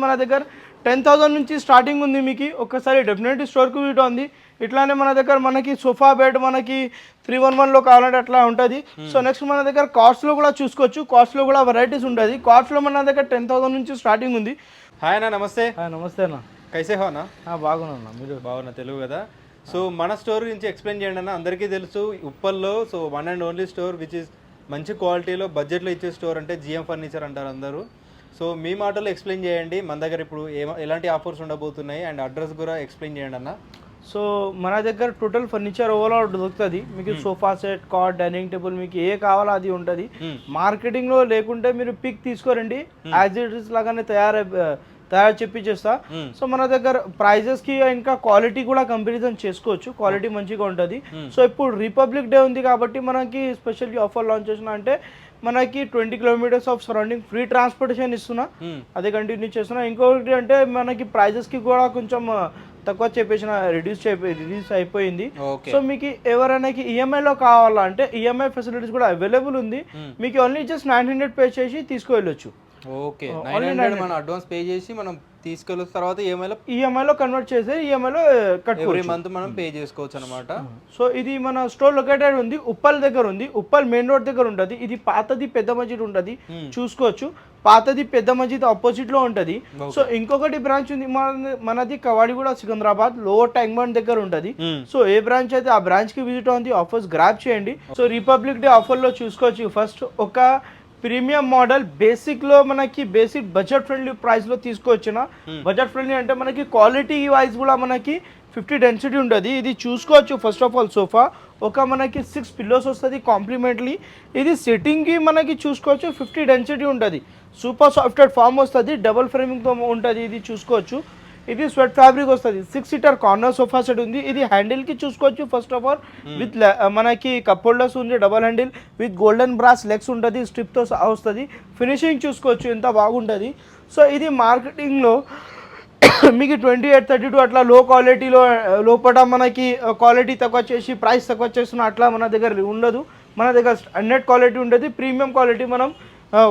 మన దగ్గర 10,000 నుంచి స్టార్టింగ్ ఉంది మీకు. ఒక్కసారి డెఫినెట్లీ స్టోర్కి వీడియో ఉంది. ఇట్లానే మన దగ్గర మనకి సోఫా బెడ్ మనకి 311లో కావాలంటే అట్లా ఉంటుంది. సో నెక్స్ట్ మన దగ్గర కాస్ట్లో కూడా చూసుకోవచ్చు. కాస్ట్లో కూడా వెరైటీస్ ఉంటుంది. కాస్ట్లో మన దగ్గర 10,000 నుంచి స్టార్టింగ్ ఉంది. హాయ్ అన్న, నమస్తే. నమస్తే అన్న, కైసే హో అన్న? బాగున్నా. మీరు బాగున్నా, తెలుగు కదా. సో మన స్టోర్ గురించి ఎక్స్ప్లెయిన్ చేయండి అన్న. అందరికీ తెలుసు ఉప్పల్లో so one and only store which is మంచి క్వాలిటీలో బడ్జెట్లో ఇచ్చే స్టోర్ అంటే జిఎం ఫర్నిచర్ అంటారు అందరూ. సో మీ మాటల్లో ఎక్స్ప్లెయిన్ చేయండి, మన దగ్గర ఇప్పుడు ఎలాంటి ఆఫర్స్ ఉండబోతున్నాయి అండ్ అడ్రస్ కూడా ఎక్స్ప్లెయిన్ చేయండి అన్న. సో మన దగ్గర టోటల్ ఫర్నిచర్ ఓవరాల్ దొరుకుతుంది మీకు. Sofa set, cot, dining table మీకు ఏ కావాలో అది ఉంటుంది. మార్కెటింగ్లో లేకుంటే మీరు పిక్ తీసుకోరండి, యాజ్ ఇట్ ఇస్ లాగానే తయారు చేస్తా. సో మన దగ్గర ప్రైజెస్ కి ఇంకా క్వాలిటీ కూడా కంపారిజన్ చేసుకోవచ్చు. క్వాలిటీ మంచిగా ఉంటుంది. సో ఇప్పుడు రిపబ్లిక్ డే ఉంది కాబట్టి మనకి స్పెషల్ ఆఫర్ లాంచ్ చేసిన అంటే మనకి 20 kilometres of surrounding free transportation ఇస్తున్నా, అదే కంటిన్యూ చేస్తున్నా. ఇంకొకటి అంటే మనకి ప్రైజెస్ కి కూడా కొంచెం తక్కువ చెప్పేసిన రిడ్యూస్ అయిపోయింది. సో మీకు ఎవరైనా ఈఎంఐలో కావాలా అంటే ఈఎంఐ ఫెసిలిటీస్ కూడా అవైలబుల్ ఉంది. మీకు ఓన్లీ జస్ట్ 900 పే చేసి తీసుకువెళ్ళొచ్చు. ఓకే, 900 మనం అడ్వాన్స్ పే చేసి మనం తీసుకెళ్ళిన తర్వాత ఈఎంఐలో కన్వర్ట్ చేసి ఈఎంఐలో ఎవ్రీ మంత్ మనం పే చేసుకోవచ్చు అనమాట. సో ఇది మన స్టోర్ లొకేటెడ్ ఉంది, ఉప్పల్ దగ్గర ఉంది. ఉప్పల్ మెయిన్ రోడ్ దగ్గర ఉంటుంది. ఇది పాతది పెద్ద మస్జిద్ ఉంటుంది, చూసుకోవచ్చు. పాతది పెద్ద మస్జిద్ ఆపోజిట్ లో ఉంటది. సో ఇంకొకటి బ్రాంచ్ ఉంది మనది Kavadiguda Secunderabad lower tank bund దగ్గర ఉంటది. సో ఏ బ్రాంచ్ అయితే ఆ బ్రాంచ్ కి విజిట్ అవుతుంది, ఆఫర్స్ గ్రాప్ చేయండి. సో రిపబ్లిక్ డే ఆఫర్ లో చూసుకోవచ్చు. ఫస్ట్ ఒక ప్రీమియం మోడల్ బేసిక్ లో మనకి బేసిక్ బడ్జెట్ ఫ్రెండ్లీ ప్రైస్ లో తీసుకొచ్చిన. బడ్జెట్ ఫ్రెండ్లీ అంటే మనకి క్వాలిటీ వైజ్ కూడా మనకి 50 డెన్సిటీ ఉంటుంది. ఇది చూసుకోవచ్చు. ఫస్ట్ ఆఫ్ ఆల్ సోఫా ఒక మనకి 6 పిల్లోస్ వస్తుంది కాంప్లిమెంట్లీ. ఇది సిట్టింగ్ కి మనకి చూసుకోవచ్చు 50 డెన్సిటీ ఉంటుంది. సూపర్ సాఫ్ట్వేర్ ఫామ్ వస్తుంది, డబుల్ ఫ్రేమింగ్ తో ఉంటుంది. ఇది చూసుకోవచ్చు. ఇది స్వెట్ ఫ్యాబ్రిక్ వస్తుంది. 6 సీటర్ కార్నర్ సోఫా సెట్ ఉంది. ఇది హ్యాండిల్ కి చూసుకోవచ్చు. ఫస్ట్ ఆఫ్ ఆల్ విత్ మనకి కప్ హోల్డర్స్ ఉంది, double handle with golden brass legs ఉంటుంది, స్ట్రిప్ తో వస్తుంది. ఫినిషింగ్ చూసుకోవచ్చు ఎంత బాగుంటుంది. సో ఇది మార్కెటింగ్ లో మీకు 28-32 అట్లా లో క్వాలిటీలో లోపల మనకి క్వాలిటీ తక్కువ చేసి ప్రైస్ తక్కువ చేస్తున్న అట్లా మన దగ్గర ఉండదు. మన దగ్గర 100 క్వాలిటీ ఉంటుంది, ప్రీమియం క్వాలిటీ మనం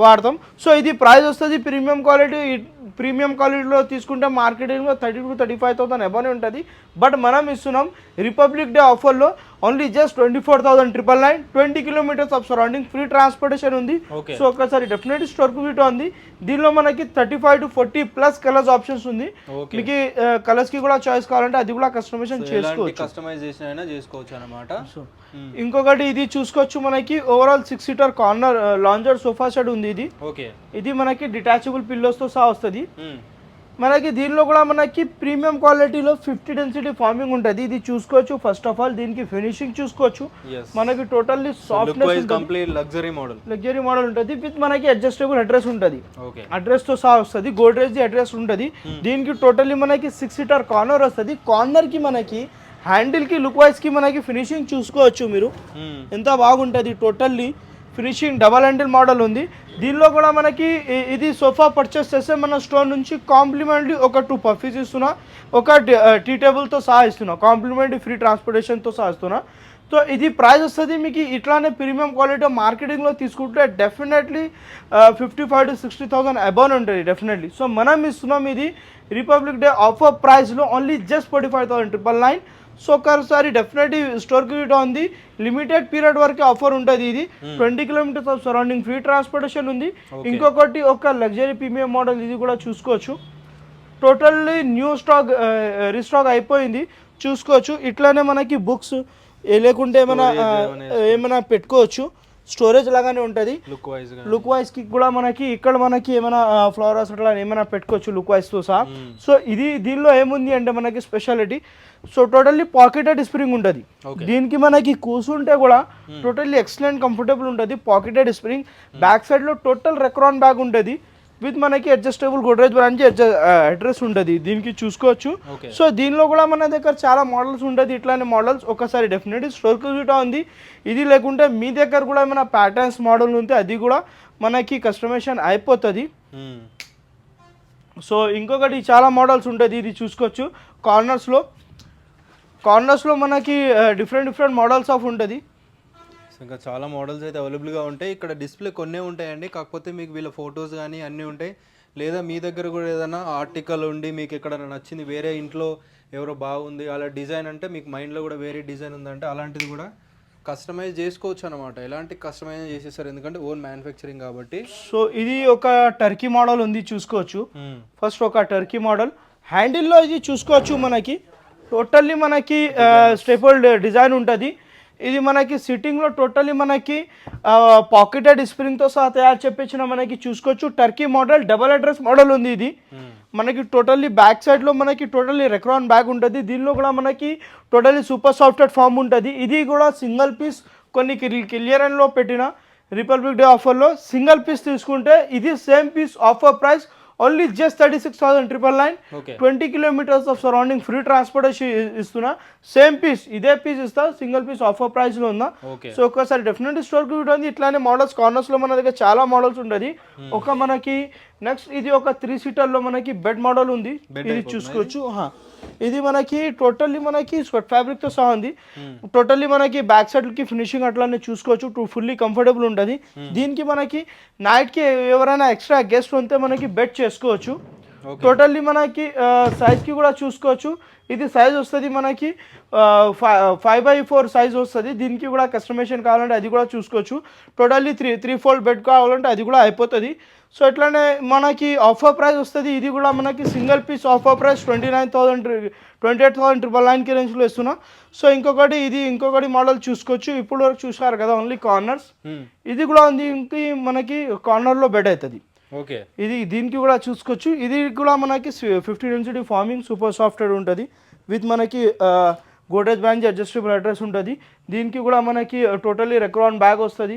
వాడతాం. సో ఇది ప్రైస్ వస్తుంది ప్రీమియం క్వాలిటీలో తీసుకుంటే మార్కెటింగ్లో 30,000-35,000 అబౌనే ఉంటుంది. బట్ మనం ఇస్తున్నాం రిపబ్లిక్ డే ఆఫర్లో only just 24,999, 20 kilometres of surrounding free transportation ఉంది. సో ఒకసారి డెఫినెట్లీ స్టోర్కి విజిట్ ఉంది. దీనిలో మనకి 35-40 ప్లస్ కలర్స్ ఆప్షన్స్ ఉంది. మీకు కలర్స్ కి కూడా చాయిస్ కావాలంటే అది కూడా కస్టమైజేషన్ చేసుకోవచ్చు అనమాట. ఇంకొకటి ఇది చూసుకోవచ్చు. మనకి overall 6 seater corner lounger sofa set ఉంది. ఇది మనకి డిటాచబుల్ పిల్లోస్ తో సహా వస్తుంది. మనకి దీనిలో కూడా మనకి ప్రీమియం క్వాలిటీలో 50 డెన్సిటీ ఫార్మింగ్ ఉంటుంది. ఇది చూసుకోవచ్చు. ఫస్ట్ ఆఫ్ ఆల్ దీనికి ఫినిషింగ్ చూసుకోవచ్చు. మనకి టోటల్లీ సాఫ్ట్నెస్ లగ్జరీ మోడల్ ఉంటుంది. విత్ మనకి అడ్జస్టబుల్ అడ్రస్ ఉంటుంది, అడ్రస్ తో సహా వస్తుంది. గోడ్రేజ్ ది అడ్రస్ ఉంటుంది. దీనికి టోటల్లీ మనకి 6 సీటర్ కార్నర్ వస్తుంది. కార్నర్ కి మనకి హ్యాండిల్ కి లుక్ వైజ్ కి మనకి ఫినిషింగ్ చూసుకోవచ్చు. మీరు ఎంత బాగుంటుంది. Totally finishing double handle model ఉంది. దీనిలో కూడా మనకి ఇది సోఫా పర్చేస్ చేస్తే మన స్టోర్ నుంచి కాంప్లిమెంటరీ ఒక 2 పఫీస్ ఇస్తున్నా, ఒక టీ టేబుల్తో సహా ఇస్తున్నా, కాంప్లిమెంటరీ ఫ్రీ ట్రాన్స్పోర్టేషన్తో సహా ఇస్తున్నా. సో ఇది ప్రైస్ వస్తుంది మీకు ఇట్లానే ప్రీమియం క్వాలిటీ మార్కెటింగ్లో తీసుకుంటే డెఫినెట్లీ 55,000-60,000 అబౌన్ ఉంటుంది డెఫినెట్లీ. సో మనం ఇస్తున్నాం ఇది రిపబ్లిక్ డే ఆఫర్ ప్రైస్లో ఓన్లీ జస్ట్ 45,999. సో ఒకసారి డెఫినెట్లీ స్టోర్కి విజిట్ ఉంది. లిమిటెడ్ పీరియడ్ వరకు ఆఫర్ ఉంటుంది. ఇది 20 kilometres of surrounding free transportation ఉంది. ఇంకొకటి ఒక లగ్జరీ ప్రీమియం మోడల్ ఇది కూడా చూసుకోవచ్చు. టోటల్లీ న్యూ స్టాక్ రీస్టాక్ అయిపోయింది, చూసుకోవచ్చు. ఇట్లానే మనకి బుక్స్ లేకుంటే ఏమైనా పెట్టుకోవచ్చు. స్టోరేజ్ లాగానే ఉంటుంది. లుక్ వైజ్ కి కూడా మనకి ఇక్కడ మనకి ఏమైనా ఫ్లవర్స్ అట్లా ఏమైనా పెట్టుకోవచ్చు లుక్ వైజ్ తో సహా. సో ఇది దీనిలో ఏముంది అంటే మనకి speciality. So totally pocketed spring ఉంటుంది. దీనికి మనకి కూర్చుంటే కూడా టోటల్లీ ఎక్సలెంట్ కంఫర్టబుల్ ఉంటుంది. పాకెటెడ్ స్ప్రింగ్ బ్యాక్ సైడ్ లో టోటల్ రెక్రాన్ బ్యాగ్ ఉంటుంది. విత్ మనకి అడ్జస్టబుల్ గోడ్రేజ్ బ్రాంచ్ అడ్రస్ ఉంటుంది. దీనికి చూసుకోవచ్చు. సో దీనిలో కూడా మన దగ్గర చాలా మోడల్స్ ఉంటుంది. ఇట్లానే మోడల్స్ ఒకసారి డెఫినెట్లీ స్టోర్కి విజిట్ ఉంది. ఇది లేకుంటే మీ దగ్గర కూడా ఏమైనా ప్యాటర్న్స్ మోడల్ ఉంటే అది కూడా మనకి కస్టమైజేషన్ అయిపోతుంది. సో ఇంకొకటి చాలా మోడల్స్ ఉంటుంది. ఇది చూసుకోవచ్చు. కార్నర్స్లో మనకి డిఫరెంట్ మోడల్స్ ఆఫ్ ఉంటుంది. ఇంకా చాలా మోడల్స్ అయితే అవైలబుల్గా ఉంటాయి. ఇక్కడ డిస్ప్లే కొన్నే ఉంటాయండి, కాకపోతే మీకు వీళ్ళ ఫొటోస్ కానీ అన్నీ ఉంటాయి. లేదా మీ దగ్గర కూడా ఏదైనా ఆర్టికల్ ఉండి మీకు ఎక్కడైనా నచ్చింది, వేరే ఇంట్లో ఎవరో బాగుంది అలా డిజైన్ అంటే మీకు మైండ్లో కూడా వేరే డిజైన్ ఉందంటే అలాంటిది కూడా కస్టమైజ్ చేసుకోవచ్చు అనమాట. ఎలాంటి కస్టమైజ్ చేసేస్తారు ఎందుకంటే ఓన్ మ్యానుఫ్యాక్చరింగ్ కాబట్టి. సో ఇది ఒక టర్కీ మోడల్ ఉంది చూసుకోవచ్చు. ఫస్ట్ ఒక టర్కీ మోడల్ హ్యాండిల్లో ఇది చూసుకోవచ్చు. మనకి టోటల్లీ మనకి స్టేపుల్ డిజైన్ ఉంటుంది. ఇది మనకి సిట్టింగ్లో టోటల్లీ మనకి పాకెటెడ్ స్ప్రింగ్తో సహా తయారు చేపించిన మనకి చూసుకోవచ్చు. Turkey model double address model ఉంది. ఇది మనకి టోటల్లీ బ్యాక్ సైడ్లో మనకి టోటల్లీ రెక్రాన్ బ్యాగ్ ఉంటుంది. దీనిలో కూడా మనకి టోటల్లీ సూపర్ సాఫ్ట్వేర్ ఫామ్ ఉంటుంది. ఇది కూడా సింగిల్ పీస్ కొన్ని క్లియరెన్స్లో పెట్టిన రిపబ్లిక్ డే ఆఫర్లో సింగిల్ పీస్ తీసుకుంటే ఇది same piece offer price only just 36,999. 20 kilometres of surrounding free transportation ఇస్తున్నా. సేమ్ పీస్ ఇదే పీస్ ఇస్తా, సింగిల్ పీస్ ఆఫర్ ప్రైస్లో ఉందా. సో ఒకసారి డెఫినెట్లీ స్టోర్కి ఉంటుంది. ఇట్లానే మోడల్స్ కార్నర్స్లో మన దగ్గర చాలా మోడల్స్ ఉంటుంది. ఒక మనకి నెక్స్ట్ ఇది ఒక 3 సీటర్లో మనకి బెడ్ మోడల్ ఉంది. ఇది చూసుకోవచ్చు. ఇది మనకి టోటల్లీ మనకి స్వెట్ ఫ్యాబ్రిక్తో సహా ఉంది. టోటల్లీ మనకి బ్యాక్ సైడ్కి ఫినిషింగ్ అట్లానే చూసుకోవచ్చు. ఫుల్లీ కంఫర్టబుల్ ఉంటుంది. దీనికి మనకి నైట్కి ఎవరైనా ఎక్స్ట్రా గెస్ట్ ఉంటే మనకి బెడ్ చేసుకోవచ్చు. టోటల్లీ మనకి సైజ్కి కూడా చూసుకోవచ్చు. ఇది సైజ్ వస్తుంది మనకి 5x4 సైజ్ వస్తుంది. దీనికి కూడా కస్టమైజేషన్ కావాలంటే అది కూడా చూసుకోవచ్చు. టోటల్లీ 3 ఫోల్డ్ బెడ్ కావాలంటే అది కూడా అయిపోతుంది. సో ఇట్లానే మనకి ఆఫర్ ప్రైస్ వస్తుంది. ఇది కూడా మనకి సింగిల్ పీస్ ఆఫర్ ప్రైస్ 28,999కి రేంజ్లో ఇస్తున్నా. సో ఇంకొకటి మోడల్ చూసుకోవచ్చు. ఇప్పుడు వరకు చూసారు కదా ఓన్లీ కార్నర్స్. ఇది కూడా ఉంది. ఇంక మనకి కార్నర్లో బెడ్ అవుతుంది. ఓకే, ఇది దీనికి కూడా చూసుకోవచ్చు. ఇది కూడా మనకి 50 డెన్సిటీ ఫార్మింగ్ సూపర్ సాఫ్ట్వేర్ ఉంటుంది. విత్ మనకి గోడ్రేజ్ బ్రాంచ్ అడ్జస్టబుల్ అడ్రస్ ఉంటుంది. దీనికి కూడా మనకి టోటల్లీ రెక్రాన్ బ్యాగ్ వస్తుంది.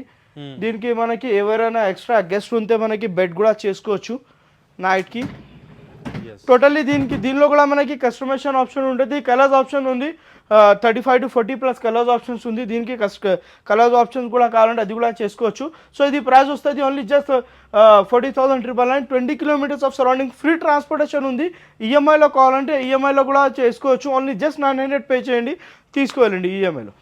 దీనికి మనకి ఎవరైనా ఎక్స్ట్రా గెస్ట్ ఉంటే మనకి బెడ్ కూడా చేసుకోవచ్చు నైట్కి. టోటల్లీ దీనిలో కూడా మనకి కస్టమైజేషన్ ఆప్షన్ ఉంటుంది. కలర్స్ ఆప్షన్ ఉంది. 35 to 40+ కలర్స్ ఆప్షన్స్ ఉంది. దీనికి కలర్స్ ఆప్షన్స్ కూడా కావాలంటే అది కూడా చేసుకోవచ్చు. సో ఇది ప్రైస్ వస్తుంది only just 40,999. 20 kilometres of surrounding free transportation ఉంది. ఈఎంఐలో కావాలంటే ఈఎంఐలో కూడా చేసుకోవచ్చు. ఓన్లీ జస్ట్ 900 పే చేయండి, తీసుకువెళ్ళండి ఈఎంఐలో.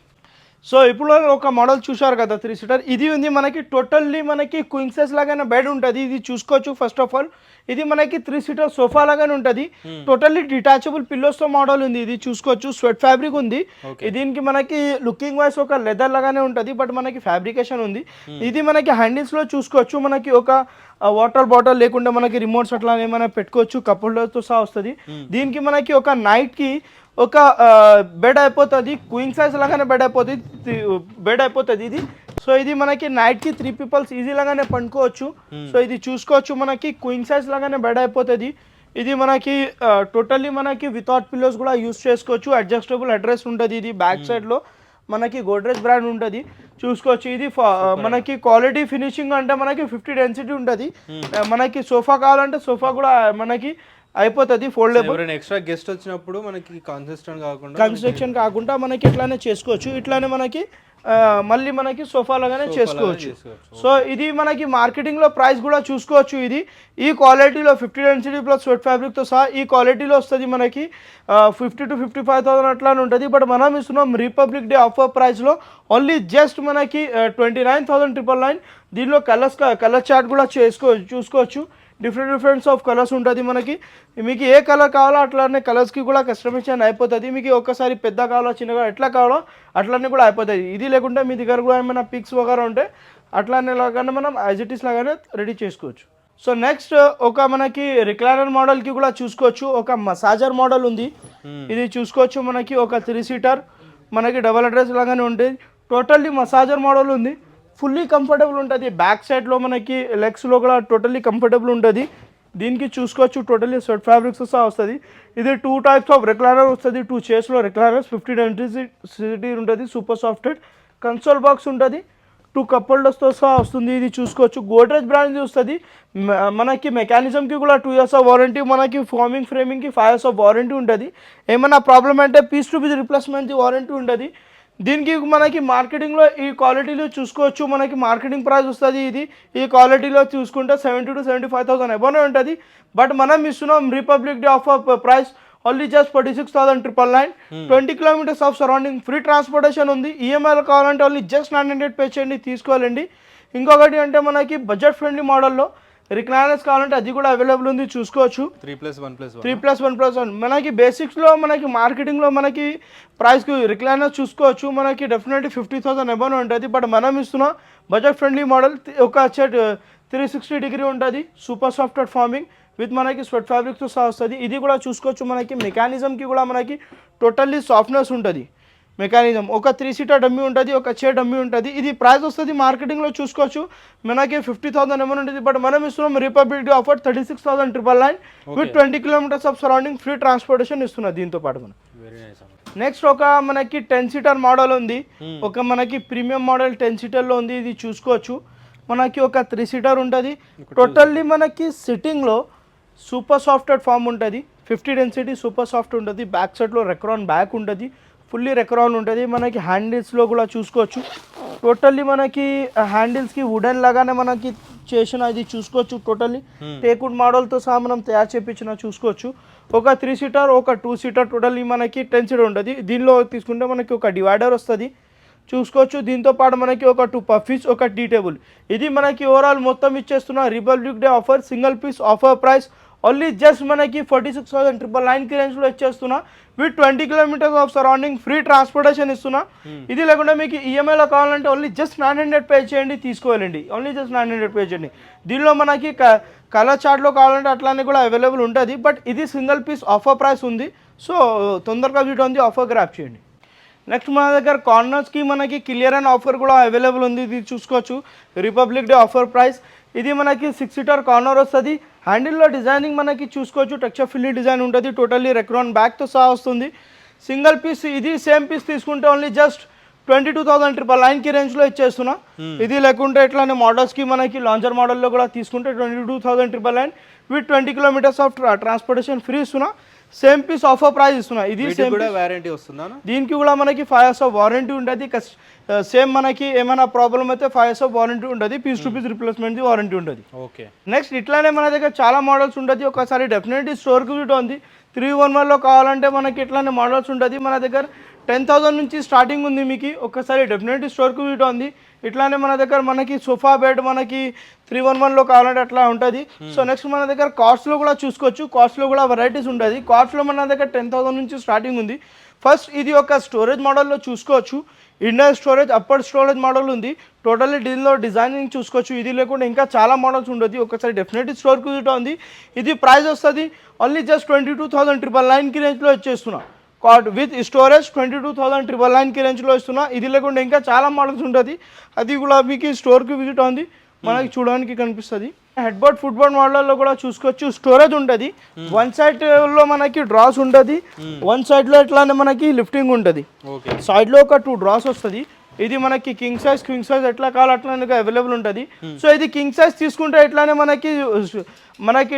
సో ఇప్పుడు ఒక మోడల్ చూశారు కదా 3 సీటర్. ఇది ఉంది మనకి టోటల్లీ మనకి క్వీన్ సైజ్ లాగానే బెడ్ ఉంటుంది. ఇది చూసుకోవచ్చు. ఫస్ట్ ఆఫ్ ఆల్ ఇది మనకి 3 సీటర్ సోఫా లాగానే ఉంటుంది. టోటల్లీ డిటాచబుల్ పిల్లోస్తో మోడల్ ఉంది. ఇది చూసుకోవచ్చు. స్వెట్ ఫ్యాబ్రిక్ ఉంది. దీనికి మనకి లుకింగ్ వైజ్ ఒక లెదర్ లాగానే ఉంటుంది, బట్ మనకి ఫ్యాబ్రికేషన్ ఉంది. ఇది మనకి హ్యాండిల్స్లో చూసుకోవచ్చు. మనకి ఒక వాటర్ బాటిల్ లేకుండా మనకి రిమోట్స్ అట్లా ఏమైనా పెట్టుకోవచ్చు. కప్ హోల్డర్తో సహా వస్తుంది. దీనికి మనకి ఒక నైట్కి ఒక బెడ్ అయిపోతుంది. క్వీన్ సైజ్ లాగానే బెడ్ అయిపోతుంది ఇది. సో ఇది మనకి నైట్కి 3 పీపుల్స్ ఈజీ లాగానే పండుకోవచ్చు. సో ఇది చూసుకోవచ్చు. మనకి క్వీన్ సైజ్ లాగానే బెడ్ అయిపోతుంది. ఇది మనకి టోటల్లీ మనకి వితౌట్ పిల్లోస్ కూడా యూస్ చేసుకోవచ్చు. అడ్జస్టబుల్ అడ్రస్ ఉంటుంది. ఇది బ్యాక్ సైడ్లో మనకి గోడ్రేజ్ బ్రాండ్ ఉంటుంది. చూసుకోవచ్చు. ఇది మనకి క్వాలిటీ ఫినిషింగ్ అంటే మనకి 50 డెన్సిటీ ఉంటుంది. మనకి సోఫా కావాలంటే సోఫా కూడా మనకి అయిపోతుంది ఫోల్డబుల్. ఎక్స్ట్రా గెస్ట్ వచ్చినప్పుడు మనకి కన్స్ట్రక్షన్ కాకుండా మనకి ఇట్లానే చేసుకోవచ్చు. ఇట్లానే మనకి మళ్ళీ మనకి సోఫా లాగానే చేసుకోవచ్చు. సో ఇది మనకి మార్కెటింగ్లో ప్రైస్ కూడా చూసుకోవచ్చు. ఈ క్వాలిటీలో 50 డెన్సిటీ ప్లస్ స్వెట్ ఫ్యాబ్రిక్తో సహా ఈ క్వాలిటీలో వస్తుంది. మనకి 50 to 55,000 అట్లానే ఉంటుంది. బట్ మనం ఇస్తున్నాం రిపబ్లిక్ డే ఆఫర్ ప్రైస్లో ఓన్లీ జస్ట్ మనకి 29,999. దీనిలో కలర్ చార్ట్ కూడా చూసుకోవచ్చు. డిఫరెంట్స్ ఆఫ్ కలర్స్ ఉంటుంది. మీకు ఏ కలర్ కావాలో అట్లానే కలర్స్కి కూడా కస్టమైజేషన్ అయిపోతుంది. మీకు ఒక్కసారి పెద్ద కావాలో చిన్నగా ఎట్లా కావాలో అట్లనే కూడా అయిపోతుంది. ఇది లేకుంటే మీ దగ్గర కూడా ఏమైనా పిక్స్ వగేరా ఉంటే అట్లానే లాగానే మనం యాజిటీస్ లాగానే రెడీ చేసుకోవచ్చు. సో నెక్స్ట్ ఒక మనకి రిక్లైనర్ మోడల్కి కూడా చూసుకోవచ్చు. ఒక మసాజర్ మోడల్ ఉంది. ఇది చూసుకోవచ్చు. మనకి ఒక 3 సీటర్ మనకి డబల్ అడ్రస్ లాగానే ఉంటుంది. టోటల్లీ మసాజర్ మోడల్ ఉంది. ఫుల్లీ కంఫర్టబుల్ ఉంటుంది. బ్యాక్ సైడ్లో మనకి లెగ్స్లో కూడా టోటల్లీ కంఫర్టబుల్ ఉంటుంది. దీనికి చూసుకోవచ్చు. టోటల్లీ స్వెట్ ఫ్యాబ్రిక్స్ సహా వస్తుంది. ఇది 2 టైప్స్ ఆఫ్ రెక్లైనర్ వస్తుంది. 2 చైర్స్లో రెక్లైనర్స్ 50 డెన్సిటీ ఉంటుంది. సూపర్ సాఫ్ట్వేర్ కన్సోల్ బాక్స్ ఉంటుంది. 2 కప్ హోల్డర్స్తో సహా వస్తుంది. ఇది చూసుకోవచ్చు. గోడ్రేజ్ బ్రాండ్ వస్తుంది. మనకి మెకానిజంకి కూడా 2 years ఆఫ్ వారంటీ, మనకి ఫార్మింగ్ ఫ్రేమింగ్కి 5 years ఆఫ్ వారంటీ ఉంటుంది. ఏమైనా ప్రాబ్లం అంటే piece to piece replacement warranty ఉంటుంది. దీనికి మనకి మార్కెటింగ్లో ఈ క్వాలిటీలో చూసుకోవచ్చు. మనకి మార్కెటింగ్ ప్రైస్ వస్తుంది. ఈ క్వాలిటీలో చూసుకుంటే 70,000 to 75,000 అబోనే ఉంటుంది. బట్ మనం ఇస్తున్నాం republic day offer price only just 46,999. 20 kilometres of surrounding free transportation ఉంది. ఈఎంఐలో కావాలంటే ఓన్లీ జస్ట్ 900 పే చేయండి, తీసుకోవాలండి. ఇంకొకటి అంటే మనకి బడ్జెట్ ఫ్రెండ్లీ మోడల్లో రిక్లైనర్స్ కావాలంటే అది కూడా అవైలబుల్ ఉంది, చూసుకోవచ్చు. 3+1+1 మనకి బేసిక్స్లో మనకి మార్కెటింగ్లో మనకి ప్రైస్కి రిక్లైనర్స్ చూసుకోవచ్చు. మనకి డెఫినెట్లీ 50,000 అబౌవ్ ఉంటుంది. బట్ మనం ఇస్తున్న బడ్జెట్ ఫ్రెండ్లీ మోడల్ ఒక 360 డిగ్రీ ఉంటుంది. సూపర్ సాఫ్ట్వేర్ ఫార్మింగ్ విత్ మనకి స్వెట్ ఫ్యాబ్రిక్తో సహా వస్తుంది. ఇది కూడా చూసుకోవచ్చు. మనకి మెకానిజంకి కూడా మనకి టోటల్లీ సాఫ్ట్నెస్ ఉంటుంది. మెకానిజం ఒక 3 సీటర్ డమ్మీ ఉంటుంది, ఒక చైర్ డమ్మీ ఉంటుంది. ఇది ప్రైస్ వస్తుంది మార్కెటింగ్లో చూసుకోవచ్చు మనకి 50,000 అమౌంట్ ఉంటుంది. బట్ మనం ఇస్తున్నాం republic day offer 36,999 with 20 kilometres of surrounding free transportation ఇస్తున్నారు దీంతో పాటు. మనం నెక్స్ట్ ఒక మనకి 10 సీటర్ మోడల్ ఉంది. ఒక మనకి ప్రీమియం మోడల్ 10 సీటర్లో ఉంది. ఇది చూసుకోవచ్చు. మనకి ఒక 3 సీటర్ ఉంటుంది. టోటల్లీ మనకి సిట్టింగ్లో సూపర్ సాఫ్ట్వేర్ ఫామ్ ఉంటుంది. 50 డెన్సిటీ సూపర్ సాఫ్ట్ ఉంటుంది. బ్యాక్ సైడ్లో రెక్రాన్ బ్యాక్ ఉంటుంది, ఫుల్లీ రెక్రాన్ ఉంటుంది. మనకి హ్యాండిల్స్లో కూడా చూసుకోవచ్చు. టోటల్లీ మనకి హ్యాండిల్స్కి వుడెన్ లాగానే మనకి చేసిన ఇది చూసుకోవచ్చు. టోటల్లీ టేకుడ్ మోడల్తో సహా మనం తయారు చేయించిన చూసుకోవచ్చు. ఒక 3 సీటర్, ఒక 2 సీటర్, టోటల్లీ మనకి 10 సీటర్ ఉంటుంది. దీనిలో తీసుకుంటే మనకి ఒక డివైడర్ వస్తుంది చూసుకోవచ్చు. దీంతో పాటు మనకి ఒక 2 పఫీస్, ఒక టీ టేబుల్. ఇది మనకి ఓవరాల్ మొత్తం ఇచ్చేస్తున్న republic day offer single piece offer price only just మనకి 46,999కి రేంజ్లో ఇచ్చేస్తున్నా with 20 kilometres of surrounding free transportation ఇస్తున్నా. ఇది లేకుండా మీకు ఈఎంఐలో కావాలంటే ఓన్లీ జస్ట్ 900 పే చేయండి, తీసుకోవాలండి. ఓన్లీ జస్ట్ 900 పే చేయండి. దీనిలో మనకి కలర్ చార్ట్లో కావాలంటే అట్లానే కూడా అవైలబుల్ ఉంటుంది. బట్ ఇది సింగిల్ పీస్ ఆఫర్ ప్రైస్ ఉంది. సో తొందరగా వీటి ఉంది, ఆఫర్ గ్రాప్ చేయండి. నెక్స్ట్ మన దగ్గర కార్నర్స్కి మనకి క్లియర్ అండ్ ఆఫర్ కూడా అవైలబుల్ ఉంది. ఇది చూసుకోవచ్చు. Republic day offer price. ఇది మనకి 6 సీటర్ కార్నర్ వస్తుంది. హ్యాండిల్లో డిజైనింగ్ మనకి చూసుకోవచ్చు. టెక్స్చర్ ఫిల్లీ డిజైన్ ఉంటుంది. టోటల్లీ రెక్రాన్ బ్యాక్తో సహా వస్తుంది. సింగిల్ పీస్ ఇది సేమ్ పీస్ తీసుకుంటే ఓన్లీ జస్ట్ 22,999కి రేంజ్లో ఇచ్చేస్తున్నా. ఇది లేకుంటే ఇట్లానే మోడల్స్కి మనకి లాంచర్ మోడల్లో కూడా తీసుకుంటే 22,999 with 20 kilometres of transportation free ఇస్తున్నా. సేమ్ పీస్ ఆఫర్ ప్రైస్ ఇస్తున్నా. ఇది సేమ్ కూడా వారంటీ వస్తుందా? దీనికి కూడా మనకి 5 years ఆఫ్ వారంటీ ఉంటుంది. సేమ్ మనకి ఏమైనా ప్రాబ్లం అయితే 5 years ఆఫ్ వారంటీ ఉంటుంది. Piece to piece replacement warranty ఉంటుంది. ఓకే. నెక్స్ట్ ఇట్లానే మన దగ్గర చాలా మోడల్స్ ఉంటుంది. ఒకసారి డెఫినెట్లీ స్టోర్కి వీటి ఉంది. 311లో కావాలంటే మనకి ఇట్లానే మోడల్స్ ఉంటుంది. మన దగ్గర 10,000 నుంచి స్టార్టింగ్ ఉంది. మీకు ఒకసారి డెఫినెట్లీ స్టోర్కి వీటి ఉంది. ఇట్లానే మన దగ్గర మనకి సోఫా బెడ్ మనకి 311లో కావాలంటే అట్లా ఉంటుంది. సో నెక్స్ట్ మన దగ్గర కాస్ట్లో కూడా చూసుకోవచ్చు. కాస్ట్లో కూడా వెరైటీస్ ఉంటుంది. కాస్ట్లో మన దగ్గర 10,000 నుంచి స్టార్టింగ్ ఉంది. ఫస్ట్ ఇది ఒక స్టోరేజ్ మోడల్లో చూసుకోవచ్చు. ఇండర్ స్టోరేజ్, అప్పర్ స్టోరేజ్ మోడల్ ఉంది. టోటల్లీ దీనిలో డిజైనింగ్ చూసుకోవచ్చు. ఇది లేకుండా ఇంకా చాలా మోడల్స్ ఉంటుంది. ఒకసారి డెఫినెట్లీ స్టోర్కి వీటి ఉంది. ఇది ప్రైస్ వస్తుంది ఓన్లీ జస్ట్ 22,999కి రేంజ్లో ఇచ్చేస్తున్నా. కార్డ్ విత్ స్టోరేజ్ 22,999కి రేంజ్లో ఇస్తున్నా. ఇది లేకుండా ఇంకా చాలా మోడల్స్ ఉంటుంది. అది కూడా మీకు స్టోర్కి విజిట్ ఉంది, మనకి చూడడానికి కనిపిస్తుంది. హెడ్ బోర్డ్, ఫుట్ బోర్డ్ మోడల్లో కూడా చూసుకోవచ్చు. స్టోరేజ్ ఉంటుంది. వన్ సైడ్లో మనకి డ్రాస్ ఉంటుంది, వన్ సైడ్లో ఇట్లానే మనకి లిఫ్టింగ్ ఉంటుంది. సైడ్లో ఒక 2 డ్రాస్ వస్తుంది. ఇది మనకి కింగ్ సైజ్, క్వింగ్ సైజ్ ఎట్లా కావాలి అట్లానే అవైలబుల్ ఉంటుంది. సో ఇది కింగ్ సైజ్ తీసుకుంటే ఇట్లానే మనకి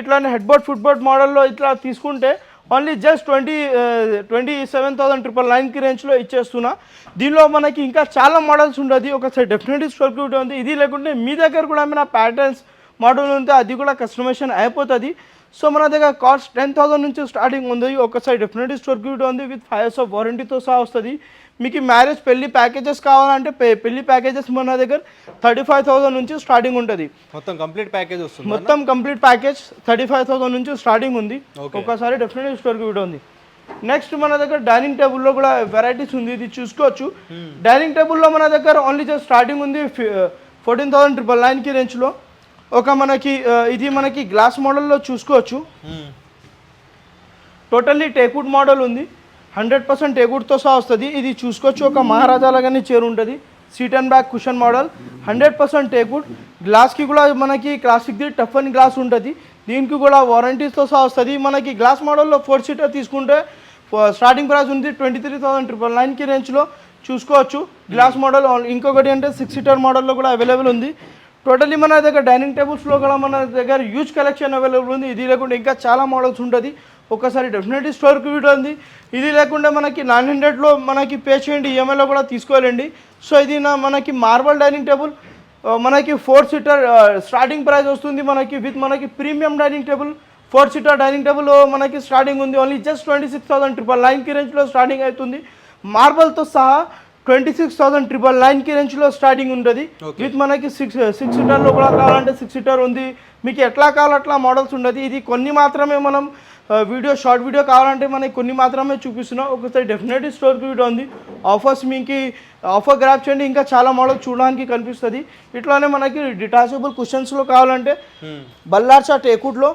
ఇట్లానే హెడ్ బోర్డ్, ఫుట్ బోర్డ్ మోడల్లో ఇట్లా తీసుకుంటే ఓన్లీ జస్ట్ 27,999కి రేంజ్లో ఇచ్చేస్తున్నా. దీనిలో మనకి ఇంకా చాలా మోడల్స్ ఉంటుంది. ఒకసారి డెఫినెట్లీ స్టోర్కి ఉంటుంది. ఇది లేకుంటే మీ దగ్గర కూడా ఏమైనా ప్యాటర్న్స్ మోడల్ ఉంటే అది కూడా కస్టమైజేషన్ అయిపోతుంది. సో మన దగ్గర కాస్ట్ 10,000 నుంచి స్టార్టింగ్ ఉంది. ఒకసారి డెఫినెట్లీ స్టోర్కి ఉంది. విత్ 5 years ఆఫ్ వారంటీతో సహా వస్తుంది. మీకు మ్యారేజ్ పెళ్లి ప్యాకేజెస్ కావాలంటే పెళ్లి ప్యాకేజెస్ మన దగ్గర 35,000 నుంచి స్టార్టింగ్ ఉంటుంది. మొత్తం కంప్లీట్ ప్యాకేజ్ వస్తుంది. మొత్తం కంప్లీట్ ప్యాకేజ్ 35,000 నుంచి స్టార్టింగ్ ఉంది. ఒకసారి డెఫినెట్లీ స్టోర్కి వీడియో ఉంది. నెక్స్ట్ మన దగ్గర డైనింగ్ టేబుల్లో కూడా వెరైటీస్ ఉంది. ఇది చూసుకోవచ్చు. డైనింగ్ టేబుల్లో మన దగ్గర ఓన్లీ జస్ట్ స్టార్టింగ్ ఉంది 14,999కి రేంజ్లో. ఒక మనకి ఇది మనకి గ్లాస్ మోడల్లో చూసుకోవచ్చు. టోటల్లీ టేకుడ్ మోడల్ ఉంది. 100% టేకుడ్తో సహా వస్తుంది. ఇది చూసుకోవచ్చు. ఒక మహారాజా లాగానే చైర్ ఉంటుంది. Seat and back cushion model, 100% టేకుడ్. గ్లాస్కి కూడా మనకి క్లాసిక్ది టఫ్ అండ్ గ్లాస్ ఉంటుంది. దీనికి కూడా వారంటీస్తో సహా వస్తుంది. మనకి గ్లాస్ మోడల్లో 4 సీటర్ తీసుకుంటే స్టార్టింగ్ ప్రైస్ ఉంది 23,999కి రేంజ్లో చూసుకోవచ్చు. Glass model. ఇంకొకటి అంటే 6 సీటర్ మోడల్లో కూడా అవైలబుల్ ఉంది. టోటల్లీ మన దగ్గర డైనింగ్ టేబుల్స్లో కూడా మన దగ్గర హ్యూజ్ కలెక్షన్ అవైలబుల్ ఉంది. ఇది లేకుండా ఇంకా చాలా మోడల్స్ ఉంటుంది. ఒకసారి డెఫినెట్లీ స్టోర్కి వీడియో ఉంది. ఇది లేకుండా మనకి 900లో మనకి పే చేయండి, ఈఎంఐలో కూడా తీసుకోవాలండి. సో ఇది మనకి మార్బల్ డైనింగ్ టేబుల్ మనకి 4 సీటర్ స్టార్టింగ్ ప్రైస్ వస్తుంది. మనకి premium dining table 4 seater dining table మనకి స్టార్టింగ్ ఉంది. ఓన్లీ జస్ట్ 26,999కి రేంజ్లో స్టార్టింగ్ అవుతుంది. మార్బల్తో సహా 26,999కి రేంజ్లో స్టార్టింగ్ ఉంటుంది. విత్ మనకి సిక్స్ సీటర్లో కూడా కావాలంటే 6 సీటర్ ఉంది. మీకు ఎట్లా కావాలో అట్లా మోడల్స్ ఉంటుంది. ఇది కొన్ని మాత్రమే మనం షార్ట్ వీడియో కావాలంటే మనకి కొన్ని మాత్రమే చూపిస్తున్నాం. ఒకసారి డెఫినెట్లీ స్టోర్కి వీడియో ఉంది. ఆఫర్స్ మీకు ఆఫర్ గ్రాప్ చేయండి, ఇంకా చాలా మోడల్స్ చూడడానికి కనిపిస్తుంది. ఇట్లానే మనకి డిటాచబుల్ కుషన్స్లో కావాలంటే బల్లార్సా టేకుడ్లో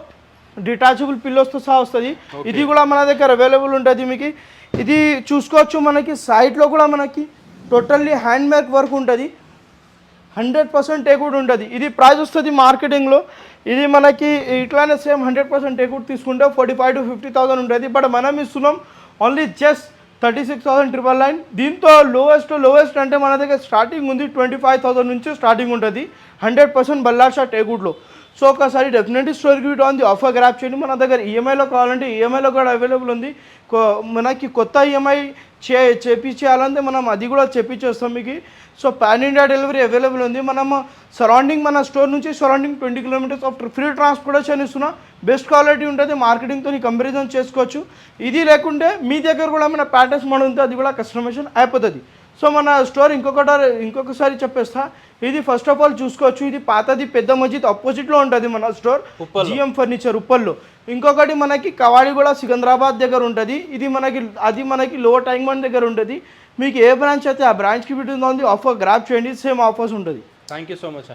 డిటాచబుల్ పిల్లోస్తో సహా వస్తుంది. ఇది కూడా మన దగ్గర అవైలబుల్ ఉంటుంది. మీకు ఇది చూసుకోవచ్చు. మనకి సైడ్లో కూడా మనకి టోటల్లీ హ్యాండ్ మేక్ వర్క్ ఉంటుంది. 100% టేకుడ్ ఉంటుంది. ఇది ప్రైస్ వస్తుంది మార్కెటింగ్లో. ఇది మనకి ఇట్లానే సేమ్ 100% టేకుడ్ తీసుకుంటే 45,000 to 50,000 ఉంటుంది. బట్ మనం ఇస్తున్నాం ఓన్లీ జస్ట్ 36,999. దీంతో లోవెస్ట్ అంటే మన దగ్గర స్టార్టింగ్ ఉంది 25,000 నుంచి స్టార్టింగ్ ఉంటుంది 100% బల్లార్సా టేకుడ్లో. సో ఒకసారి డెఫినెట్లీ స్టోర్కి వీడియో ఉంది. ఆఫర్ గ్రాప్ చేయండి. మన దగ్గర ఈఎంఐలో కావాలంటే ఈఎంఐలో కూడా అవైలబుల్ ఉంది. మనకి కొత్త ఈఎంఐ చేపించేయాలంటే మనం అది కూడా చేపించేస్తాం మీకు. So pan India delivery available ఉంది. మనం సరౌండింగ్ మన స్టోర్ నుంచి surrounding 20 kilometers of free transportation ఇస్తున్నాం. బెస్ట్ క్వాలిటీ ఉంటుంది. మార్కెటింగ్తో కంపారిజన్ చేసుకోవచ్చు. ఇది లేకుంటే మీ దగ్గర కూడా మన ప్యాటర్న్స్ మోడల్ ఉంటే అది కూడా కస్టమైజేషన్ అయిపోతుంది. సో మన స్టోర్ ఇంకొకసారి చెప్పేస్తా. ఇది ఫస్ట్ ఆఫ్ ఆల్ చూసుకోవచ్చు. ఇది పాతది పెద్ద మస్జిద్ ఆపోజిట్లో ఉంటుంది మన స్టోర్, జిఎం ఫర్నిచర్ ఉప్పల్లో. ఇంకొకటి మనకి కవాడిగూడ సికింద్రాబాద్ దగ్గర ఉంటుంది. అది మనకి లోవర్ ట్యాంక్ బండ్ దగ్గర ఉంటుంది. మీకు ఏ బ్రాంచ్ అయితే ఆ బ్రాంచ్కి వీటి ఉంది. ఆఫర్ గ్రాప్ చేయండి. సేమ్ ఆఫర్స్ ఉంటుంది. Thank you so much.